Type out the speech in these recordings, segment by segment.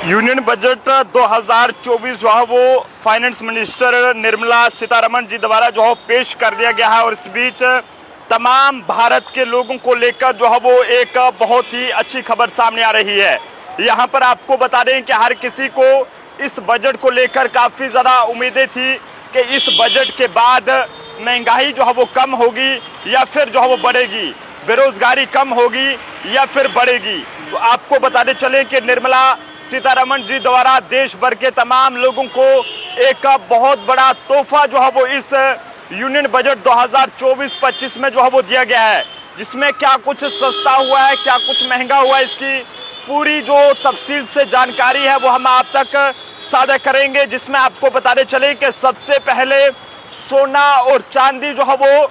Union budget 2024 जो है वो फाइनेंस मिनिस्टर निर्मला सीतारमण जी द्वारा जो है पेश कर दिया गया है और इस बीच तमाम भारत के लोगों को लेकर जो है वो एक बहुत ही अच्छी खबर सामने आ रही है। यहाँ पर आपको बता दें कि हर किसी को इस बजट को लेकर काफ़ी ज़्यादा उम्मीदें थी कि इस बजट के बाद महंगाई जो है वो कम होगी या फिर जो है वो बढ़ेगी, बेरोजगारी कम होगी या फिर बढ़ेगी। तो आपको बताते चले कि निर्मला सीतारमण जी द्वारा देश भर के तमाम लोगों को एक बहुत बड़ा तोहफा जो है वो इस यूनियन बजट 2024-25 में जो है वो दिया गया है, जिसमें क्या कुछ सस्ता हुआ है, क्या कुछ महंगा हुआ है, इसकी पूरी जो तफसील से जानकारी है वो हम आप तक साझा करेंगे। जिसमें आपको बताते चले कि सबसे पहले सोना और चांदी जो है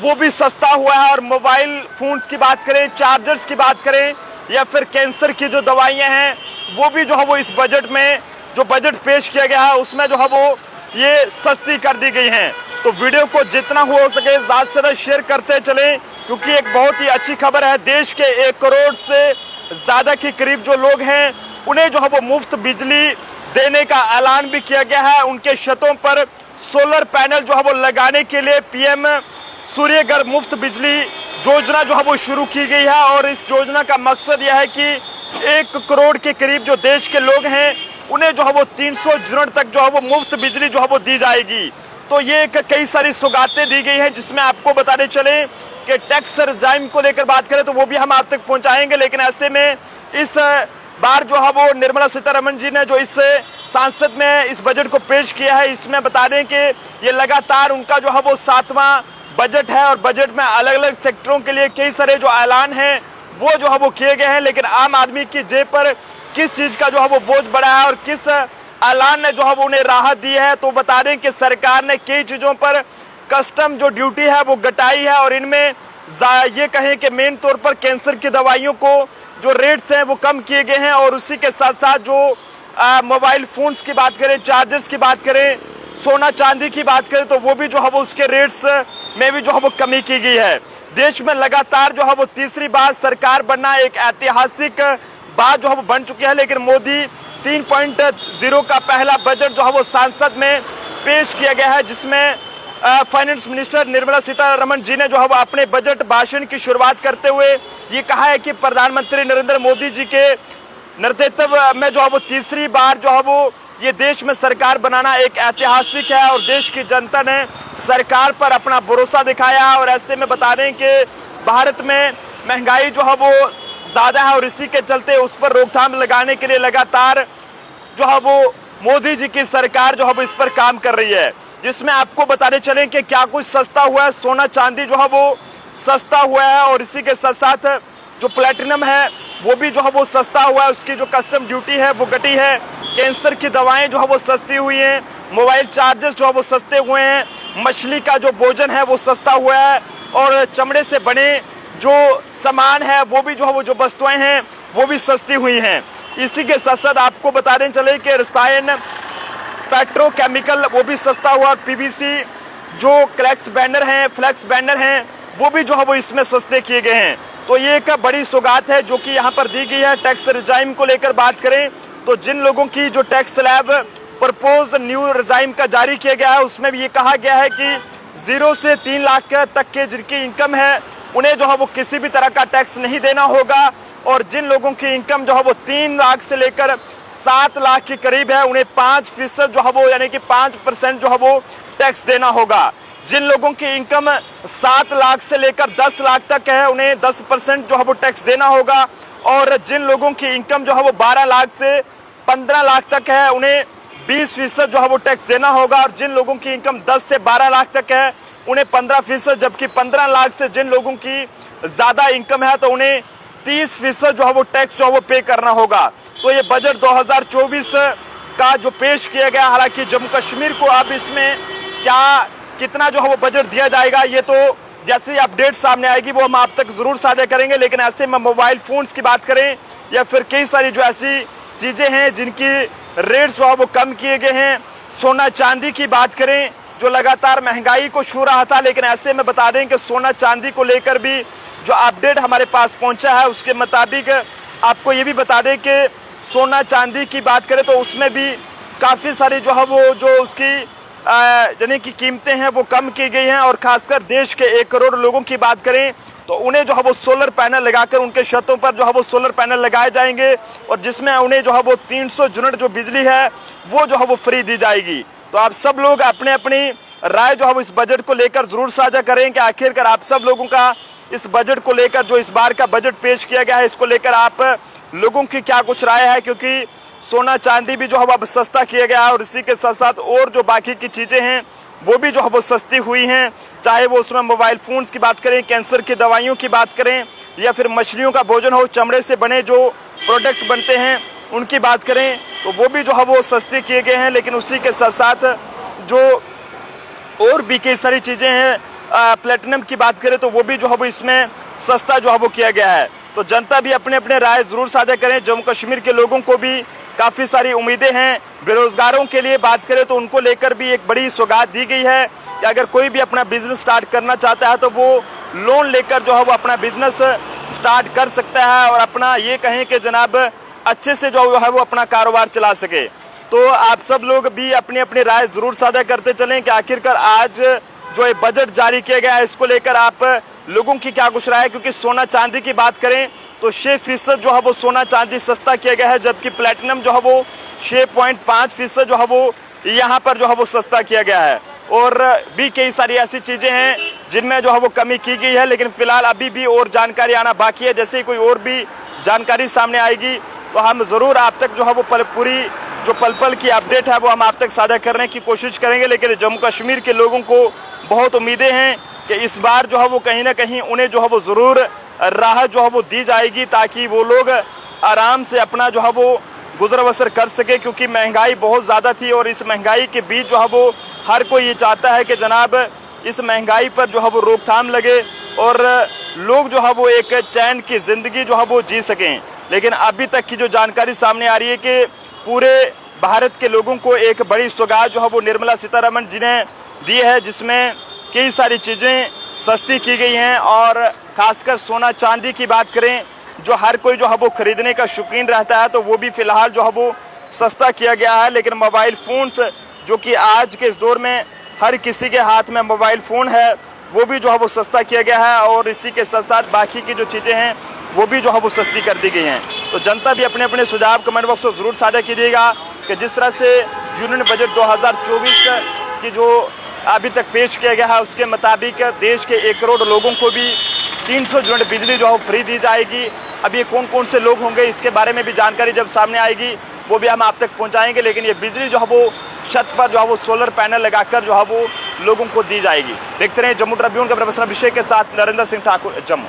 वो भी सस्ता हुआ है और मोबाइल फोन्स की बात करें, चार्जर्स की बात करें या फिर कैंसर की जो दवाइयां हैं वो भी जो है वो इस बजट में जो बजट पेश किया गया है उसमें जो है वो ये सस्ती कर दी गई हैं। तो वीडियो को जितना हो सके ज़्यादा से ज़्यादा शेयर करते चलें, क्योंकि एक बहुत ही अच्छी खबर है। देश के 1 करोड़ से ज़्यादा के करीब जो लोग हैं उन्हें जो है वो मुफ्त बिजली देने का ऐलान भी किया गया है। उनके छतों पर सोलर पैनल जो है वो लगाने के लिए पीएम सूर्यघर मुफ्त बिजली योजना जो है वो शुरू की गई है और इस योजना का मकसद यह है कि 1 करोड़ के करीब जो देश के लोग हैं उन्हें जो है वो 300 यूनिट तक जो है वो मुफ्त बिजली जो है वो दी जाएगी। तो ये कई सारी सौगातें दी गई हैं, जिसमें आपको बताने चले कि टैक्स रिजाइम को लेकर बात करें तो वो भी हम आप तक पहुंचाएंगे। लेकिन ऐसे में इस बार जो है वो निर्मला सीतारमण जी ने जो इस संसद में इस बजट को पेश किया है, इसमें बता दें कि ये लगातार उनका जो है वो 7वां बजट है और बजट में अलग अलग सेक्टरों के लिए कई सारे जो ऐलान हैं वो जो है वो किए गए हैं। लेकिन आम आदमी की जेब पर किस चीज़ का जो है वो बोझ बढ़ा है और किस ऐलान ने जो है वो उन्हें राहत दी है, तो बता दें कि सरकार ने कई चीज़ों पर कस्टम जो ड्यूटी है वो घटाई है और इनमें ये कहें कि मेन तौर पर कैंसर की दवाइयों को जो रेट्स हैं वो कम किए गए हैं और उसी के साथ साथ जो मोबाइल फोन्स की बात करें, चार्जर्स की बात करें, सोना चांदी की बात करें तो वो भी जो है वो उसके रेट्स में भी जो है वो कमी की गई है। देश में लगातार जो है वो तीसरी बार सरकार बनना एक ऐतिहासिक बात जो है वो बन चुकी है। लेकिन मोदी 3.0 का पहला बजट जो है वो संसद में पेश किया गया है, जिसमें फाइनेंस मिनिस्टर निर्मला सीतारमण जी ने जो है वो अपने बजट भाषण की शुरुआत करते हुए ये कहा है कि प्रधानमंत्री नरेंद्र मोदी जी के नेतृत्व में जो है वो तीसरी बार जो है वो ये देश में सरकार बनाना एक ऐतिहासिक है और देश की जनता ने सरकार पर अपना भरोसा दिखाया है। और ऐसे में बता दें कि भारत में महंगाई जो है वो ज़्यादा है और इसी के चलते उस पर रोकथाम लगाने के लिए लगातार जो है वो मोदी जी की सरकार जो है वो इस पर काम कर रही है। जिसमें आपको बताने चलें कि क्या कुछ सस्ता हुआ है, सोना चांदी जो है वो सस्ता हुआ है और इसी के साथ साथ जो प्लेटिनम है वो भी जो है वो सस्ता हुआ है, उसकी जो कस्टम ड्यूटी है वो घटी है, कैंसर की दवाएं जो है वो सस्ती हुई हैं, मोबाइल चार्जर्स जो है वो सस्ते हुए हैं, मछली का जो भोजन है वो सस्ता हुआ है और चमड़े से बने जो सामान है वो भी जो है वो जो वस्तुएं हैं वो भी सस्ती हुई हैं। इसी के साथ साथ आपको बताने चले कि रसायन, पेट्रोकेमिकल वो भी सस्ता हुआ, पीवीसी जो फ्लेक्स बैनर हैं वो भी जो है वो इसमें सस्ते किए गए हैं। तो ये एक बड़ी सौगात है जो कि यहाँ पर दी गई है। टैक्स रिजाइम को लेकर बात करें तो जिन लोगों की जो tax slab propose new regime का जारी किया गया है उसमें भी ये कहा गया है कि 0 से 3 लाख तक के जिनकी इनकम है उन्हें जो है वो किसी भी तरह का टैक्स नहीं देना होगा और जिन लोगों की इनकम जो है वो 3 लाख से लेकर 7 लाख के करीब है उन्हें 5% जो है वो यानी कि 5% जो है वो टैक्स देना होगा। जिन लोगों की इनकम 7 लाख से लेकर 10 लाख तक है उन्हें 10% जो है वो टैक्स देना होगा और जिन लोगों की इनकम जो है वो 12 लाख से 15 लाख तक है उन्हें 20% जो है वो टैक्स देना होगा और जिन लोगों की इनकम 10 से 12 लाख तक है उन्हें 15%, जबकि 15 लाख से जिन लोगों की ज़्यादा इनकम है तो उन्हें 30% जो है वो टैक्स जो है वो पे करना होगा। तो ये बजट 2024 का जो पेश किया गया, हालांकि जम्मू कश्मीर को अब इसमें कितना जो है वो बजट दिया जाएगा ये तो जैसे अपडेट सामने आएगी वो हम आप तक ज़रूर साझा करेंगे। लेकिन ऐसे में मोबाइल फ़ोन्स की बात करें या फिर कई सारी जो ऐसी चीज़ें हैं जिनकी रेट्स जो है वो कम किए गए हैं, सोना चांदी की बात करें जो लगातार महंगाई को छू रहा था, लेकिन ऐसे में बता दें कि सोना चांदी को लेकर भी जो अपडेट हमारे पास पहुंचा है उसके मुताबिक आपको ये भी बता दें कि सोना चांदी की बात करें तो उसमें भी काफ़ी सारी जो है वो जो उसकी यानी कि कीमतें हैं वो कम की गई हैं। और खासकर देश के 1 करोड़ लोगों की बात करें तो उन्हें जो है वो सोलर पैनल लगाकर उनके छतों पर जो है वो सोलर पैनल लगाए जाएंगे और जिसमें उन्हें जो है वो 300 यूनिट जो बिजली है वो जो है वो फ्री दी जाएगी। तो आप सब लोग अपने अपनी राय जो है वो इस बजट को लेकर जरूर साझा करें कि आखिरकार आप सब लोगों का इस बजट को लेकर, जो इस बार का बजट पेश किया गया है, इसको लेकर आप लोगों की क्या कुछ राय है। क्योंकि सोना चांदी भी जो है अब सस्ता किया गया है और इसी के साथ साथ और जो बाकी की चीज़ें हैं वो भी जो है वो सस्ती हुई हैं। चाहे वो उसमें मोबाइल फ़ोन्स की बात करें, कैंसर की दवाइयों की बात करें या फिर मछलियों का भोजन हो, चमड़े से बने जो प्रोडक्ट बनते हैं उनकी बात करें तो वो भी जो है वो सस्ते किए गए हैं। लेकिन उसी के साथ साथ जो और भी कई सारी चीज़ें हैं, प्लेटिनम की बात करें तो वो भी जो है वो इसमें सस्ता जो है वो किया गया है। तो जनता भी अपने अपने राय ज़रूर साझा करें। जम्मू कश्मीर के लोगों को भी काफ़ी सारी उम्मीदें हैं। बेरोजगारों के लिए बात करें तो उनको लेकर भी एक बड़ी सौगात दी गई है कि अगर कोई भी अपना बिजनेस स्टार्ट करना चाहता है तो वो लोन लेकर जो है वो अपना बिजनेस स्टार्ट कर सकता है और अपना ये कहें कि जनाब अच्छे से जो है वो अपना कारोबार चला सके। तो आप सब लोग भी अपनी अपनी राय ज़रूर साझा करते चलें कि आखिरकार आज जो ये बजट जारी किया गया है इसको लेकर आप लोगों की क्या कुछ राय है। क्योंकि सोना चांदी की बात करें तो 6% जो है वो सोना चांदी सस्ता किया गया है, जबकि प्लेटिनम जो है वो 6.5% जो है वो यहाँ पर जो है वो सस्ता किया गया है। और भी कई सारी ऐसी चीज़ें हैं जिनमें जो है वो कमी की गई है। लेकिन फिलहाल अभी भी और जानकारी आना बाकी है। जैसे ही कोई और भी जानकारी सामने आएगी तो हम ज़रूर आप तक जो है वो पूरी जो पल पल की अपडेट है वो हम आप तक साझा करने की कोशिश करेंगे। लेकिन जम्मू कश्मीर के लोगों को बहुत उम्मीदें हैं कि इस बार जो है वो कहीं ना कहीं उन्हें जो है वो ज़रूर राहत जो है वो दी जाएगी ताकि वो लोग आराम से अपना जो है वो गुजर बसर कर सके। क्योंकि महंगाई बहुत ज़्यादा थी और इस महंगाई के बीच जो है वो हर कोई ये चाहता है कि जनाब इस महंगाई पर जो है वो रोकथाम लगे और लोग जो है वो एक चैन की ज़िंदगी जो है वो जी सकें। लेकिन अभी तक की जो जानकारी सामने आ रही है कि पूरे भारत के लोगों को एक बड़ी सौगात जो है वो निर्मला सीतारमण जी ने दी है, जिसमें कई सारी चीज़ें सस्ती की गई हैं। और खासकर सोना चांदी की बात करें जो हर कोई जो है वो खरीदने का शौकीन रहता है तो वो भी फिलहाल जो है वो सस्ता किया गया है। लेकिन मोबाइल फ़ोन्स जो कि आज के इस दौर में हर किसी के हाथ में मोबाइल फ़ोन है वो भी जो है वो सस्ता किया गया है। और इसी के साथ साथ बाकी की जो चीज़ें हैं वो भी जो है वो सस्ती कर दी गई हैं। तो जनता भी अपने अपने सुझाव कमेंट बॉक्स में ज़रूर साझा कीजिएगा कि जिस तरह से यूनियन बजट 2024 की जो अभी तक पेश किया गया है उसके मुताबिक देश के 1 करोड़ लोगों को भी 300 यूनिट बिजली जो है फ्री दी जाएगी। अब ये कौन कौन से लोग होंगे इसके बारे में भी जानकारी जब सामने आएगी वो भी हम आप तक पहुंचाएंगे। लेकिन ये बिजली जो है वो छत पर जो है वो सोलर पैनल लगाकर जो है वो लोगों को दी जाएगी। देखते रहे जम्मू ट्रिब्यून के प्रोफेसर अभिषेक के साथ नरेंद्र सिंह ठाकुर, जम्मू।